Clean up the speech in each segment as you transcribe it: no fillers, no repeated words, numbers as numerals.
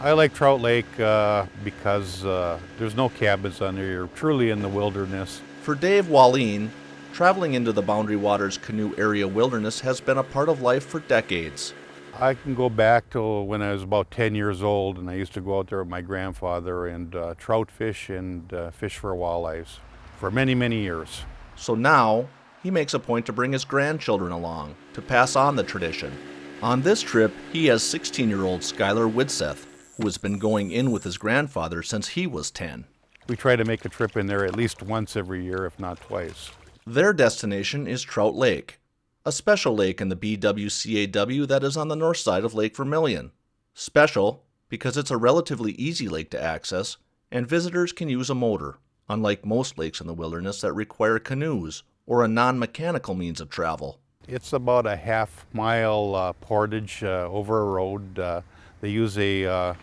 I like Trout Lake because there's no cabins on there. You're truly in the wilderness. For Dave Wallin, traveling into the Boundary Waters Canoe Area Wilderness has been a part of life for decades. I can go back to when I was about 10 years old, and I used to go out there with my grandfather and trout fish and fish for walleyes for many, many years. So now, he makes a point to bring his grandchildren along to pass on the tradition. On this trip, he has 16-year-old Skylar Widseth, who has been going in with his grandfather since he was 10. We try to make a trip in there at least once every year, if not twice. Their destination is Trout Lake, a special lake in the BWCAW that is on the north side of Lake Vermilion. Special because it's a relatively easy lake to access, and visitors can use a motor, unlike most lakes in the wilderness that require canoes or a non-mechanical means of travel. It's about a half-mile portage over a road. They use a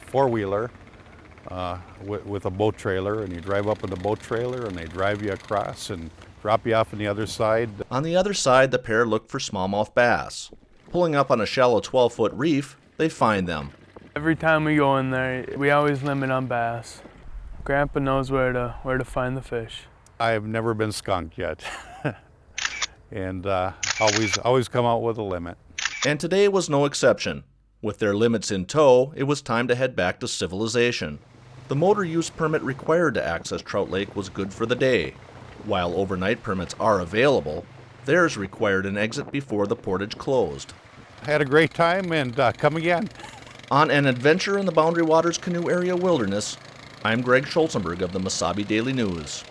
four-wheeler with a boat trailer, and you drive up in the boat trailer and they drive you across and drop you off on the other side. On the other side, the pair look for smallmouth bass. Pulling up on a shallow 12-foot reef, they find them. Every time we go in there, we always limit on bass. Grandpa knows where to find the fish. I've never been skunked yet, and always come out with a limit. And today was no exception. With their limits in tow, it was time to head back to civilization. The motor use permit required to access Trout Lake was good for the day. While overnight permits are available, theirs required an exit before the portage closed. I had a great time, and come again. On an adventure in the Boundary Waters Canoe Area Wilderness, I'm Greg Schulzenberg of the Mesabi Daily News.